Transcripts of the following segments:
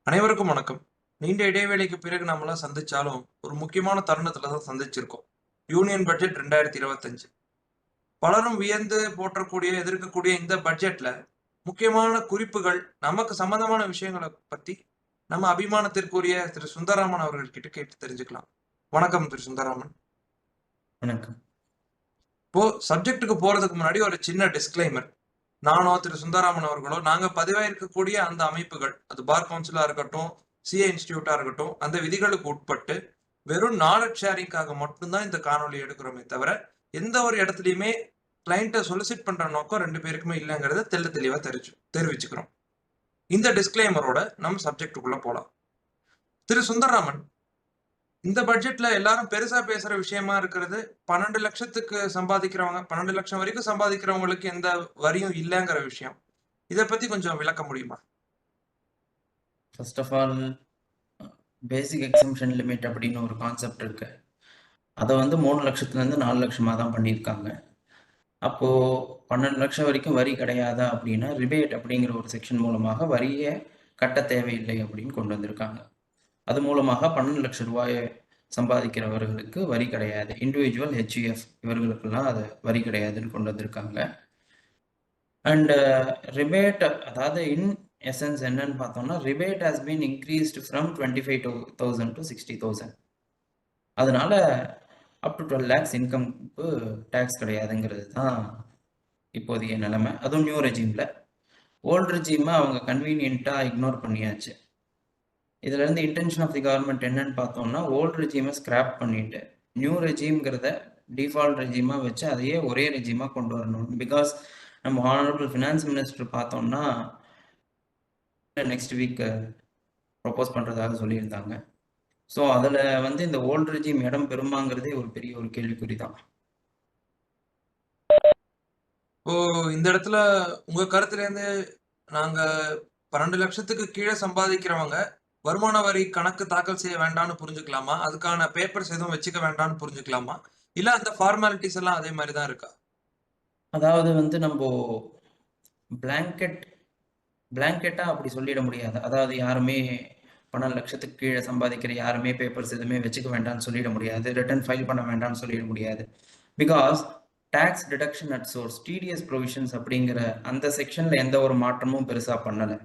அனைவருக்கும் வணக்கம். நீண்ட இடைவேளைக்கு பிறகு நம்மலாம் சந்திச்சாலும், ஒரு முக்கியமான தருணத்துல தான் சந்திச்சிருக்கோம். Union budget 2025. பலரும் வியந்து போற்றக்கூடிய, எதிர்க்கக்கூடிய இந்த பட்ஜெட்ல, முக்கியமான குறிப்புகள், நமக்கு சம்பந்தமான விஷயங்கள பத்தி, நம்ம அபிமானத்திற்குரிய திரு சுந்தரராமன் அவர்கள் கிட்ட கேட்டு தெரிஞ்சுக்கலாம். வணக்கம் திரு சுந்தரராமன். வணக்கம். இப்போ சப்ஜெக்ட்டுக்கு போறதுக்கு முன்னாடி ஒரு சின்ன டிஸ்க்ளைமர். நானோ, திரு சுந்தரராமன் அவர்களோ, நாங்க பதிவாயிருக்கக்கூடிய அந்த அமைப்புகள், அது பார் கவுன்சிலா இருக்கட்டும், சிஏ இன்ஸ்டிடியூட்டா இருக்கட்டும், அந்த விதிகளுக்கு உட்பட்டு, வெறும் நாலெட்ஜ் ஷேரிங்காக மட்டும் தான் இந்த காணொளி எடுக்கிறோமே தவிர, எந்த ஒரு இடத்துலயுமே கிளையண்ட்ட சொலிசிட் பண்ற நோக்கம் 2 பேருக்குமே இல்லங்கிறத தெள்ளத் தெளிவா தெரிவிச்சுக்கிறோம். இந்த டிஸ்க்ளைமரோட நம்ம சப்ஜெக்ட்டுக்குள்ள போலாம். திரு சுந்தரராமன், இந்த பட்ஜெட்ல எல்லாரும் பெருசா பேசுற விஷயமா இருக்கிறது, 12 லட்சத்துக்கு சம்பாதிக்கிறவங்க, 12 லட்சம் வரைக்கும் சம்பாதிக்கிறவங்களுக்கு எந்த வரியும் இல்லங்கிற விஷயம். இத பத்தி கொஞ்சம் விளக்க முடியுமா? First of all basic exemption limit அப்படின்னு ஒரு கான்செப்ட் இருக்கு. அதை வந்து 3 லட்சத்துலேருந்து 4 லட்சமாக தான் பண்ணியிருக்காங்க. அப்போது 12 லட்சம் வரைக்கும் வரி கிடையாதா அப்படின்னா ரிபேட் அப்படிங்கிற ஒரு செக்ஷன் மூலமாக வரியை கட்ட தேவையில்லை அப்படின்னு கொண்டு வந்திருக்காங்க. அது மூலமாக 12 லட்சம் ரூபாயை சம்பாதிக்கிறவர்களுக்கு வரி கிடையாது. இண்டிவிஜுவல் ஹெச்இஎஃப் இவர்களுக்கெல்லாம் அது வரி கிடையாதுன்னு கொண்டு வந்திருக்காங்க. அண்ட் ரிபேட், அதாவது இன் எசன்ஸ் என்னன்னு பார்த்தோம்னா, rebate has been increased from 25,000 to 60,000. அதனால அப் டு 12 லேக்ஸ் இன்கம்க்கு டேக்ஸ் கிடையாதுங்கிறது தான் இப்போதைய நிலைமை. அதுவும் நியூ ரெஜிமில். ஓல்டு ரெஜிமை அவங்க கன்வீனியண்ட்டாக இக்னோர் பண்ணியாச்சு. இதுலேருந்து இன்டென்ஷன் ஆஃப் தி கவர்மெண்ட் என்னன்னு பார்த்தோம்னா, ஓல்டு ரெஜிமை ஸ்கிராப் பண்ணிட்டு நியூ ரெஜிம்ங்கிறத டிஃபால்ட் ரெஜிமாக வச்சு அதையே ஒரே ரெஜிமாக கொண்டு வரணும். பிகாஸ் நம்ம ஹானரபிள் ஃபினான்ஸ் மினிஸ்டர் பார்த்தோம்னா நெக்ஸ்ட் வீக் ப்ரொப்போஸ் பண்ணுறதாக சொல்லியிருந்தாங்க. ஸோ அதில் வந்து இந்த ஓல்டு ரெஜிம் இடம் பெறுமாங்கிறதே ஒரு பெரிய ஒரு கேள்விக்குறி தான். இப்போ இந்த இடத்துல உங்க கருத்துலேருந்து நாங்க 12 லட்சத்துக்கு கீழே சம்பாதிக்கிறவங்க வருமான வரி கணக்கு தாக்கல் செய்ய வேண்டாம்னு புரிஞ்சுக்கலாமா? அதுக்கான பேப்பர்ஸ் எதுவும் வச்சுக்க வேண்டாம்னு புரிஞ்சுக்கலாமா? இல்ல அந்த ஃபார்மாலிட்டீஸ் எல்லாம் அதே மாரி தான் இருக்கா? அதாவது வந்து நம்ம பிளாங்கெட்டாக அப்படி சொல்லிட முடியாது. அதாவது யாருமே 12 லட்சத்துக்கு கீழே சம்பாதிக்கிற யாருமே பேப்பர்ஸ் எதுவுமே வச்சுக்க வேண்டாம்னு சொல்லிட முடியாது. ரிட்டர்ன் ஃபைல் பண்ண வேண்டாம்னு சொல்லிட முடியாது. Because tax deduction at source, TDS provisions அப்படிங்கிற அந்த செக்ஷனில் எந்த ஒரு மாற்றமும் பெருசாக பண்ணலை.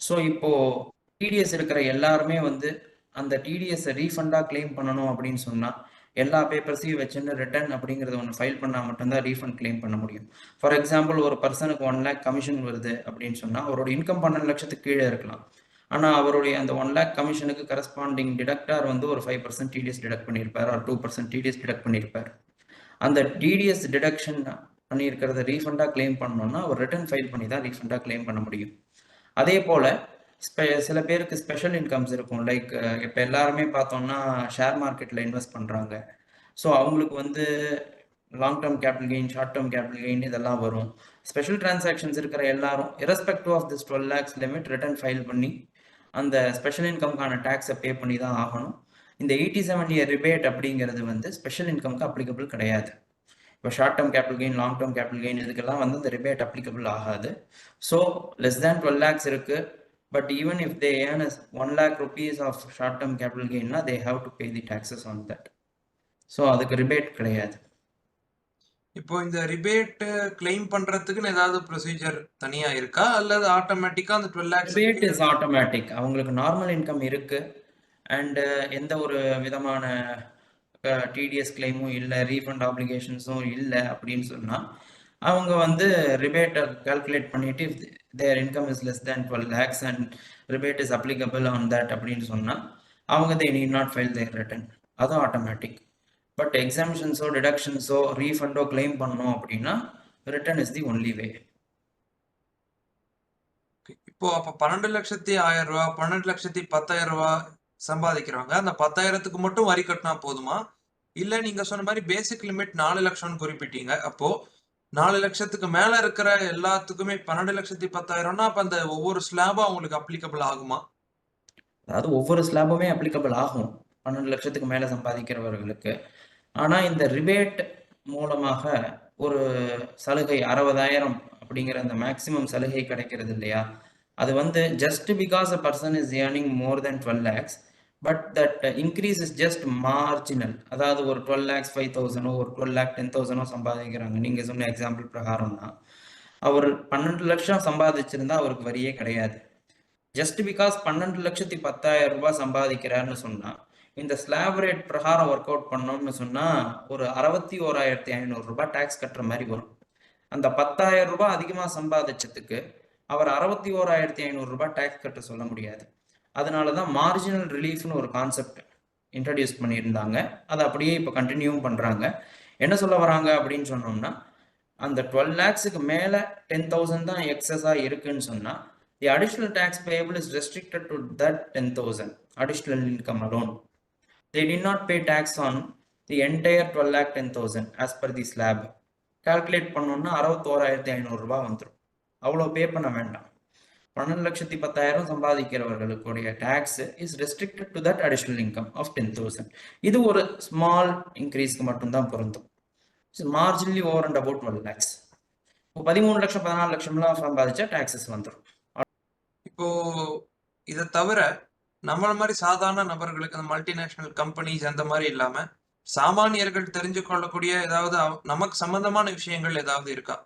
ஸோ இப்போது டிடிஎஸ் இருக்கிற எல்லாருமே வந்து அந்த டிடிஎஸை ரீஃபண்டாக கிளைம் பண்ணணும் அப்படின்னு சொன்னால் எல்லா பேப்பர்ஸையும் வச்சுன்னு ரிட்டர்ன் அப்படிங்கிறத ஒன்று ஃபைல் பண்ணால் மட்டும்தான் ரீஃபண்ட் கிளைம் பண்ண முடியும். ஃபார் எக்ஸாம்பிள், ஒரு பர்சனுக்கு 1 லேக் கமிஷன் வருது அப்படின்னு சொன்னால் அவரோட இன்கம் 12 லட்சத்துக்கு கீழே இருக்கலாம். ஆனால் அவருடைய அந்த 1 லேக் கமிஷனுக்கு கரஸ்பாண்டிங் டிடக்டார் வந்து ஒரு 5% டிடிஎஸ் டிடக்ட் பண்ணியிருப்பார், ஒரு 2% டிடிஎஸ் டிடக்ட் பண்ணியிருப்பார். அந்த டிடிஎஸ் டிடக்ஷன் பண்ணியிருக்கிறத ரீஃபண்டாக கிளைம் பண்ணணும்னா அவர் ரிட்டர்ன் ஃபைல் பண்ணி தான் ரீஃபண்டாக கிளைம் பண்ண முடியும். அதே போல் சில பேருக்கு ஸ்பெஷல் இன்கம்ஸ் இருக்கும். லைக் இப்போ எல்லாருமே பார்த்தோம்னா ஷேர் மார்க்கெட்டில் இன்வெஸ்ட் பண்ணுறாங்க. ஸோ அவங்களுக்கு வந்து long term capital gain, short term capital gain இதெல்லாம் வரும். ஸ்பெஷல் டிரான்சாக்ஷன்ஸ் இருக்கிற எல்லாரும் irrespective of this 12 lakhs limit return file பண்ணி அந்த ஸ்பெஷல் இன்கம்கான டேக்ஸை பே பண்ணி தான் ஆகணும். இந்த 87 இயர் ரிபேட் அப்படிங்கிறது வந்து ஸ்பெஷல் இன்கம்க்கு அப்ளிகபிள் கிடையாது. இப்போ short term capital gain, long term capital gain இதுக்கெல்லாம் வந்து இந்த ரிபேட் அப்ளிகபிள் ஆகாது. ஸோ லெஸ் தேன் 12 லேக்ஸ் இருக்குது. But even if they earn 1 lakh rupees of short-term capital gain, they have to pay the taxes on that. So அதுக்கு rebate கிடையாது. இப்போ இந்த rebate claim பண்றதுக்குன்னு ஏதாவது ப்ரொசீஜர் தனியா இருக்கா? அல்லது ஆட்டோமேட்டிக்கா அந்த 12 லேக்ஸ் ரிபேட் இஸ் ஆட்டோமேட்டிக். அவங்களுக்கு நார்மல் இன்கம் இருக்கு அண்ட் எந்த ஒரு விதமான டிடிஎஸ் கிளைமும் இல்லை, ரீஃபண்ட் ஆப்ளிகேஷன்ஸும் இல்லை அப்படின்னு சொன்னால் அவங்க வந்து ரிபேட்டை கால்குலேட் பண்ணிட்டு their income is less than 12 lakhs and rebate is applicable on that அப்படின்னு சொன்னால் அவங்க they need not file their return. அதுவும் ஆட்டோமேட்டிக். பட் எக்ஸாம்ஷன்ஸோ டிடக்ஷன்ஸோ ரீஃபண்டோ கிளைம் பண்ணோம் அப்படின்னா return is the only way. இப்போ அப்ப 12,10,000 ரூபாய், 12,10,000 ரூபாய் சம்பாதிக்கிறவங்க அந்த 10,000க்கு மட்டும் வரி கட்டினா போதுமா? இல்ல நீங்க சொன்ன மாதிரி பேசிக் லிமிட் 4 லட்சம்னு குறிப்பிட்டீங்க. அப்போ 4 லட்சத்துக்கு மேல இருக்கிற எல்லாத்துக்குமே 12,10,000னா அப்ப அந்த ஒவ்வொரு ஸ்லாபும் அவங்களுக்கு அப்ளிகபிள் ஆகுமா? அதாவது ஒவ்வொரு ஸ்லாபுமே அப்ளிகபிள் ஆகும் 12 லட்சத்துக்கு மேலே சம்பாதிக்கிறவர்களுக்கு. ஆனால் இந்த ரிபேட் மூலமாக ஒரு சலுகை 60,000 அப்படிங்கிற அந்த மேக்சிமம் சலுகை கிடைக்கிறது இல்லையா, அது வந்து just because a person is earning more than 12 lakhs but that increase is just marginal. அதாவது ஒரு 12 lakhs 5,000 ஒரு 12 lakh 10,000 சம்பாதிக்கிறாங்க நீங்க சொன்ன எக்ஸாம்பிள் பிரகாரம்னா, அவர் 12 லட்சம் சம்பாதிச்சிருந்தா அவருக்கு வரியே கிடையாது. ஜஸ்ட் பிகாஸ் 12,10,000 சம்பாதிக்கிறாருன்னு சொன்னா, இந்த ஸ்லாப் ரேட் பிரகாரம் ஒர்க் அவுட் பண்ணோம்னு சொன்னா ஒரு 61,500 டாக்ஸ் கட்டுற மாதிரி வரும். அந்த 10,000 அதிகமா சம்பாதிச்சதுக்கு அவர் 61,500 டாக்ஸ் கட்ட சொல்ல முடியாது. அதனாலதான் மார்ஜினல் ரிலீஃப்னு ஒரு கான்செப்ட் இன்ட்ரடியூஸ் பண்ணியிருந்தாங்க. அதை அப்படியே இப்போ கண்டினியூவும் பண்றாங்க. என்ன சொல்ல வராங்க அப்படின்னு சொன்னோம்னா, அந்த 12 lakhsக்கு மேல 10,000 தான் எக்ஸஸா இருக்குன்னு சொன்னா, the additional tax payable is restricted to that 10,000 additional income alone. They did not pay tax on the entire 12 lakh 10,000 as per the slab. Calculate பண்ணோம்னா 61,500 வந்துடும். அவ்வளோ பே பண்ண வேண்டாம். 12,10,000 சம்பாதிக்கிறவர்களுடைய tax is restricted to that additional income of 10,000. இது ஒரு small இன்க்ரீஸ்க்கு மட்டும்தான் பொருந்தும். Marginally over and above 12 lakhs. இப்போ 13 லட்சம் 14 லட்சம்லாம் சம்பாதிச்சா டாக்ஸஸ் வந்துடும். இப்போ இதை தவிர நம்மள மாதிரி சாதாரண நபர்களுக்கு அந்த மல்டிநேஷனல் கம்பெனிஸ் அந்த மாதிரி இல்லாம சாமானியர்கள் தெரிஞ்சு கொள்ளக்கூடிய ஏதாவது நமக்கு சம்பந்தமான விஷயங்கள் ஏதாவது இருக்கா?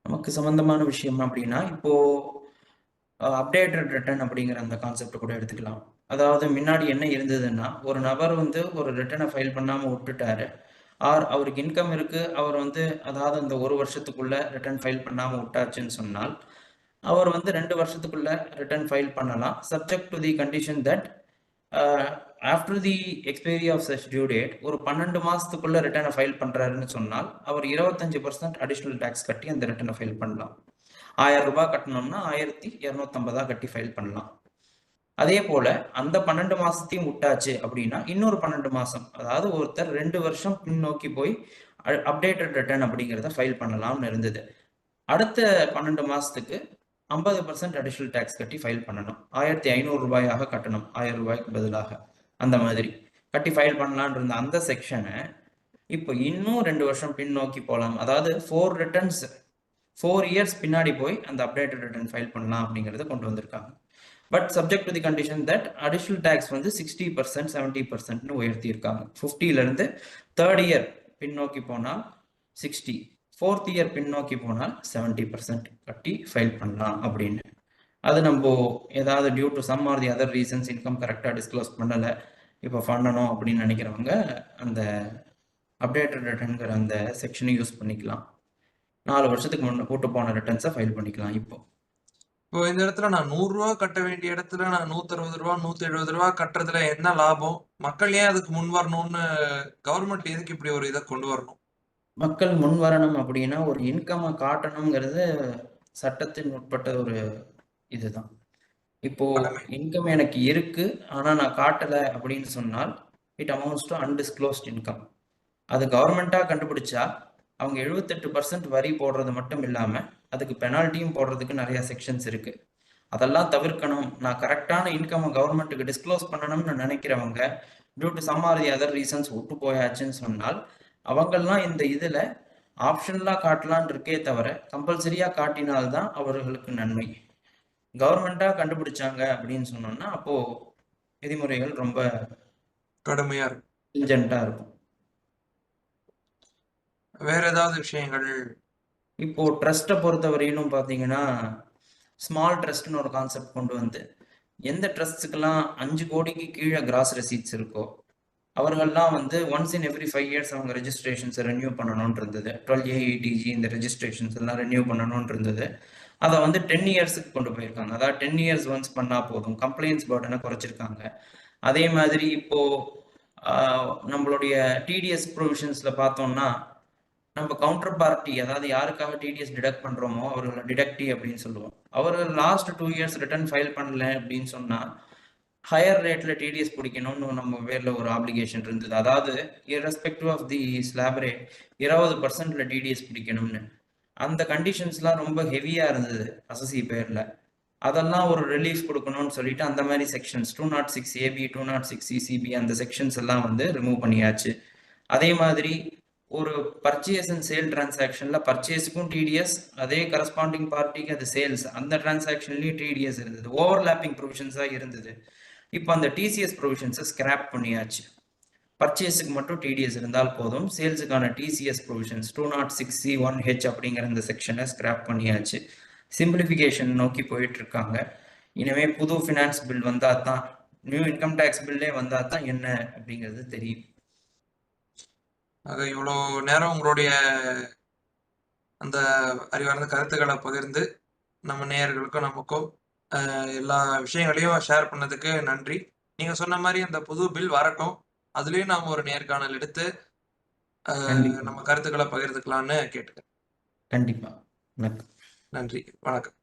நமக்கு சம்பந்தமான விஷயம் அப்படின்னா, இப்போ அப்டேட்டட் ரிட்டர்ன் அப்படிங்கிற அந்த கான்செப்ட் கூட எடுத்துக்கலாம். அதாவது முன்னாடி என்ன இருந்ததுன்னா, ஒரு நபர் வந்து ஒரு ரிட்டர்னை ஃபைல் பண்ணாம விட்டுட்டாரு, ஆர் அவருக்கு இன்கம் இருக்கு, அவர் வந்து அதாவது அந்த ஒரு வருஷத்துக்குள்ள ரிட்டர்ன் ஃபைல் பண்ணாம விட்டாச்சுன்னு சொன்னால், அவர் வந்து 2 வருஷத்துக்குள்ள ரிட்டர்ன் ஃபைல் பண்ணலாம், subject to the condition that after the expiry of such due date ஒரு 12 மாசத்துக்குள்ள ரிட்டர்னை ஃபைல் பண்றாருன்னு சொன்னால் அவர் 25% அடிஷனல் டாக்ஸ் கட்டி அந்த ரிட்டர்னை ஃபைல் பண்ணலாம். 1,000 ரூபாய் கட்டணும்னா 1,250 கட்டி ஃபைல் பண்ணலாம். அதே போல அந்த 12 மாசத்தையும் விட்டாச்சு அப்படின்னா இன்னொரு 12 மாசம், அதாவது ஒருத்தர் 2 வருஷம் பின்னோக்கி போய் அப்டேட்டட் ரிட்டர்ன் அப்படிங்கிறத ஃபைல் பண்ணலாம்னு இருந்தது. அடுத்த 12 மாசத்துக்கு 50% அடிஷனல் டாக்ஸ் கட்டி ஃபைல் பண்ணணும். 1,500 ரூபாயாக கட்டணும், 1,000 ரூபாய்க்கு பதிலாக. அந்த மாதிரி கட்டி ஃபைல் பண்ணலான் இருந்த அந்த செக்ஷனை இப்போ இன்னும் 2 வருஷம் பின்னோக்கி போகலாம். அதாவது 4 இயர்ஸ் பின்னாடி போய் அந்த அப்டேட்டட் ரிட்டர்ன் ஃபைல் பண்ணலாம் அப்படிங்கிறத கொண்டு வந்திருக்காங்க. But subject to the condition that additional tax வந்து 60% 70% உயர்த்தி இருக்காங்க. 50ல 3rd இயர் பின்னோக்கி போனால் 60, 4th இயர் பின்னோக்கி போனால் 70% கட்டி ஃபைல் பண்ணலாம் அப்படின்னு. அது நம்ம ஏதாவது due to some or the other reasons income கரெக்டாக டிஸ்க்ளோஸ் பண்ணலை, இப்போ பண்ணணும் அப்படின்னு நினைக்கிறவங்க அந்த அப்டேட்டட் ரிட்டர்ன்கிற அந்த செக்ஷனை யூஸ் பண்ணிக்கலாம். 4 வருஷத்துக்கு முன்னே கூட்டு போன ரிட்டர்ன்ஸை ஃபைல் பண்ணிக்கலாம். இப்போ இந்த இடத்துல நான் 100 ரூபா கட்ட வேண்டிய இடத்துல நான் 160 ரூபா 170 ரூபா கட்டுறதுல என்ன லாபம்? மக்கள் ஏன் அதுக்கு முன் வரணும்னு கவர்மெண்ட் எதுக்கு இப்படி ஒரு இதை கொண்டு வரணும்? மக்கள் முன் வரணும் அப்படின்னா ஒரு இன்கம்மை காட்டணுங்கிறது சட்டத்தின் உட்பட்ட ஒரு இதுதான். இப்போ இன்கம் எனக்கு இருக்கு ஆனா நான் காட்டல அப்படின்னு சொன்னால் it amounts to undisclosed income. அது கவர்மெண்டா கண்டுபிடிச்சா அவங்க 78% வரி போடுறது மட்டும் இல்லாம அதுக்கு பெனால்ட்டியும் போடுறதுக்கு நிறைய செக்ஷன்ஸ் இருக்கு. அதெல்லாம் தவிர்க்கணும், நான் கரெக்டான இன்கம் கவர்மெண்ட்டுக்கு டிஸ்க்ளோஸ் பண்ணணும்னு நினைக்கிறவங்க due to some or the other reasons விட்டு போயாச்சுன்னு சொன்னால் அவங்கெல்லாம் இந்த இதுல ஆப்ஷன்லாம் காட்டலான் இருக்கே தவிர கம்பல்சரியா காட்டினால்தான் அவர்களுக்கு நன்மை. கவர்மெண்டா கண்டுபிடிச்சாங்க அப்படின்னு சொன்னோம்னா அப்போ விதிமுறைகள் ரொம்ப கடுமையா இருக்கும், ஸ்ட்ரிஞ்சென்ட்டா இருக்கும். வேற ஏதாவது விஷயங்கள்? இப்போ ட்ரஸ்ட்டை பொறுத்தவரையிலும் பார்த்தீங்கன்னா ஸ்மால் ட்ரஸ்ட்னு ஒரு கான்செப்ட் கொண்டு வந்து எந்த ட்ரஸ்ட்டுக்கெல்லாம் 5 கோடிக்கு கீழே கிராஸ் ரெசீட்ஸ் இருக்கோ அவர்கள்லாம் வந்து ஒன்ஸ் இன் எவ்ரி 5 இயர்ஸ் அவங்க ரெஜிஸ்ட்ரேஷன்ஸை ரெனியூ பண்ணணும்னு இருந்தது. 12A இந்த ரெஜிஸ்ட்ரேஷன்ஸ் எல்லாம் ரெனியூ பண்ணணும்னு இருந்தது. அதை வந்து 10 இயர்ஸுக்கு கொண்டு போயிருக்காங்க. அதாவது 10 இயர்ஸ் ஒன்ஸ் பண்ணால் போதும், கம்ப்ளைண்ட்ஸ் பர்டனை குறைச்சிருக்காங்க. அதே மாதிரி இப்போ நம்மளுடைய டிடிஎஸ் ப்ரொவிஷன்ஸில் பார்த்தோம்னா நம்ம கவுண்டர் பார்ட்டி, அதாவது யாருக்காக டிடிஎஸ் டிடக்ட் பண்ணுறோமோ அவர்களை டிடக்டி அப்படின்னு சொல்லுவோம். அவர்கள் லாஸ்ட் 2 இயர்ஸ் ரிட்டர்ன் ஃபைல் பண்ணல அப்படின்னு சொன்னால் ஹையர் ரேட்டில் டிடிஎஸ் பிடிக்கணும்னு நம்ம பேரில் ஒரு ஆப்ளிகேஷன் இருந்தது. அதாவது irrespective of the slab rate 20%ல டிடிஎஸ் பிடிக்கணும்னு. அந்த கண்டிஷன்ஸ்லாம் ரொம்ப ஹெவியாக இருந்தது அசசி பேரில். அதெல்லாம் ஒரு ரிலீஃப் கொடுக்கணும்னு சொல்லிட்டு அந்த மாதிரி செக்ஷன்ஸ் 206AB 206CCB அந்த செக்ஷன்ஸ் எல்லாம் வந்து ரிமூவ் பண்ணியாச்சு. அதே மாதிரி ஒரு பர்ச்சேஸ் அண்ட் சேல் டிரான்சாக்ஷன்ல பர்ச்சேஸுக்கும் டிடிஎஸ், அதே கரஸ்பாண்டிங் பார்ட்டிக்கு அது சேல்ஸ், அந்த டிரான்சாக்ஷன்லயும் டிடிஎஸ் இருந்தது. ஓவர்லாப்பிங் ப்ரொவிஷன்ஸா இருந்தது. இப்போ அந்த டிசிஎஸ் ப்ரொவிஷன்ஸை ஸ்கிராப் பண்ணியாச்சு. பர்ச்சேஸுக்கு மட்டும் டிடிஎஸ் இருந்தால் போதும். சேல்ஸுக்கான டிசிஎஸ் ப்ரொவிஷன்ஸ் 206C1H அப்படிங்கிற இந்த செக்ஷனை ஸ்கிராப் பண்ணியாச்சு. சிம்பிளிஃபிகேஷன் நோக்கி போயிட்டு இருக்காங்க. இனிமே புது ஃபினான்ஸ் பில் வந்தால் தான், நியூ இன்கம் டேக்ஸ் பில்லே வந்தால் தான் என்ன அப்படிங்கிறது தெரியும். ஆக இவ்வளோ நேரம் உங்களுடைய அந்த அறிவார்ந்த கருத்துக்களை பகிர்ந்து நம்ம நேயர்களுக்கும் நமக்கும் எல்லா விஷயங்களையும் ஷேர் பண்ணதுக்கு நன்றி. நீங்க சொன்ன மாதிரி அந்த புது பில் வரட்டும், அதுலயும் நாம ஒரு நேர்காணல் எடுத்து கண்டிப்பா நம்ம கருத்துக்களை பகிர்ந்துக்கலாம்னு கேட்டுக்கிறேன். கண்டிப்பா. வணக்கம். நன்றி, வணக்கம்.